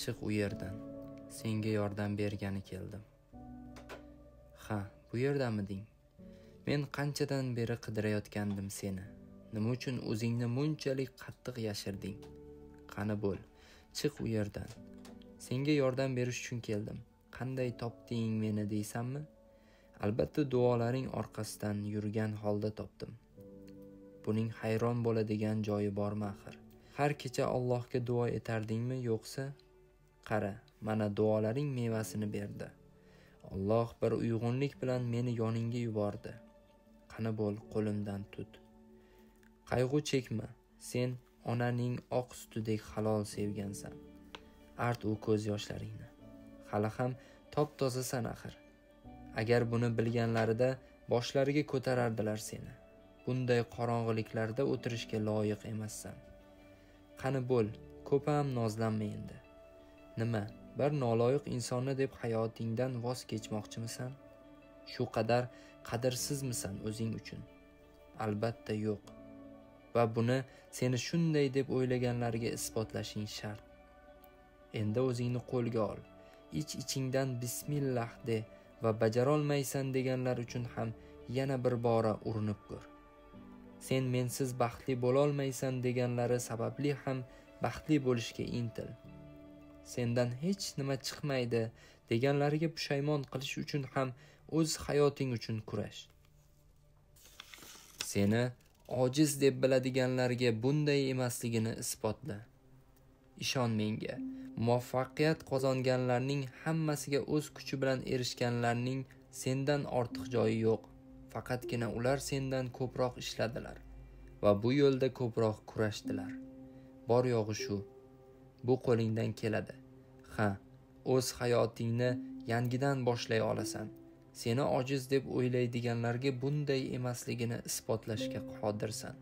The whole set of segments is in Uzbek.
chiq u yerdan. Senga yordam bergani keldim. Ha, bu yerdamiding? Men qanchadan beri qidirayotgandim seni. Nima uchun o'zingni bunchalik qattiq yashirding? Qani bo'l, chiq u yerdan. Senga yordam berish uchun keldim. Qanday topding meni deysanmi? Albatta duolaring orqasidan yurgan holda topdim. Buning hayron bo'ladigan joyi bormi axir? Har kecha Allohga duo etardingmi yo'qsa? Qara, mana duolaring mevasini berdi. Alloh bir uyg'unlik bilan meni yoningga yubordi. Qani bo'l, qo'limdan tut. Qayg'u chekma. Sen onaning oq sutidek halol sevgansan. Art u ko'z yoshlaringni. Hali ham top-tozasan axir. Agar buni bilganlarida boshlariga ko'tarardilar seni. Bunday qorong'iliklarda o'tirishga loyiq emassan. Qani bo'l, ko'p ham nozlanma endi. Nima, bir noloyiq insonni deb hayotingdan voz kechmoqchimisan? Shu qadar qadrsizmisan o'zing uchun? Albatta yo'q. Va buni seni shunday deb o'ylaganlarga isbotlashing shart. Endi o'zingni qo'lga ol. Ich-ichingdan bismillah de va bajarolmaysan deganlar uchun ham yana bir bora urinib ko'r. Sen mensiz baxtli bo'lolmaysan deganlari sababli ham baxtli bo'lishga intil. Sendan hech nima chiqmaydi deganlariga pushaymon qilish uchun ham o'z hayoting uchun kurash. Seni ojiz deb biladiganlarga bunday emasligini isbotla. Ishon menga, muvaffaqiyat qozonganlarning hammasiga o'z kuchi bilan erishganlarning sendan ortiq joyi yo'q. Faqatgina ular sendan ko'proq ishladilar va bu yo'lda ko'proq kurashdilar. Bor yo'g'i shu. Bu qo'lingdan keladi. Ha, o'z hayotingni yangidan boshlay olasan. Seni ojiz deb o'ylaydiganlarga bunday emasligini isbotlashga qodirsan.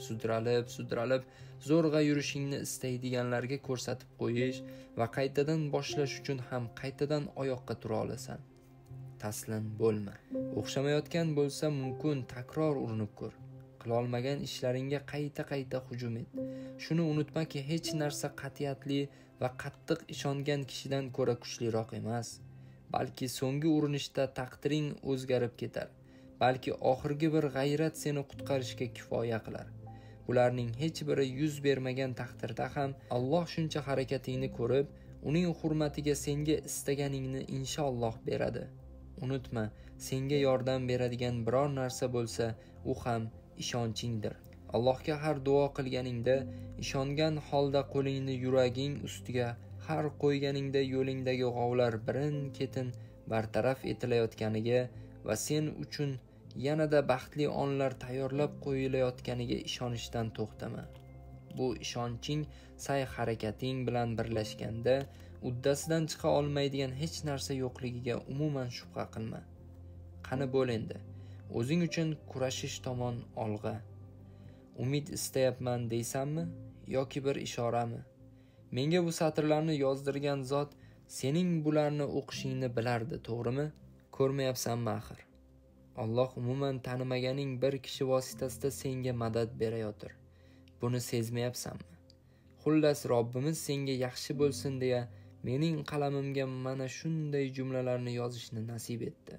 Sudralib, zo'rg'a yurishingni istaydiganlarga ko'rsatib qo'yish va qaytadan boshlash uchun ham qaytadan oyoqqa tura olasan. Taslim bo'lma. O'xshamayotgan bo'lsa mumkin takror urinib ko'r. Qilolmagan ishlaringga qayta hujum et. Shuni unutmaki, hech narsa qat'iyatli va qattiq ishongan kishidan ko'ra kuchliroq emas. Balki so'nggi urinishda taqdiring o'zgarib ketar. Balki oxirgi bir g'ayrat seni qutqarishga kifoya qilar. Bularning hech biri yuz bermagan taqdirda ham Alloh shuncha harakatingni ko'rib, uning hurmatiga senga istaganingni inshaalloh beradi. Unutma, senga yordam beradigan biror narsa bo'lsa, u ham ishonchingdir. Allohga har duo qilganingda, ishongan holda qo'lingni yuraging ustiga har qo'yganingda yo'lingdagi g'ovlar birin-ketin bartaraf etilayotganiga va sen uchun yanada baxtli onlar tayyorlab qo'yilayotganiga ishonishdan to'xtama. Bu ishonching sa'y-harakating bilan birlashganda uddasidan chiqa olmaydigan hech narsa yo'qligiga umuman shubha qilma. Qani bo'l endi. O'zing uchun kurashish tomon olg'a. Umid istayapman deysanmi yoki bir ishorami? Menga bu satrlarni yozdirgan zot sening bularni o'qishingni bilardi, to'g'rimi? Ko'rmayapsanmi axir? Alloh umuman tanimaganing bir kishi vositasida senga madad berayotir. Buni sezmayapsanmi? Xullas, Robbimiz senga yaxshi bo'lsin deya mening qalamimga mana shunday jumlalarni yozishni nasib etdi.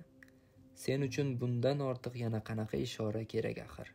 Sen uchun bundan ortiq yana qanaqa ishora kerak axir?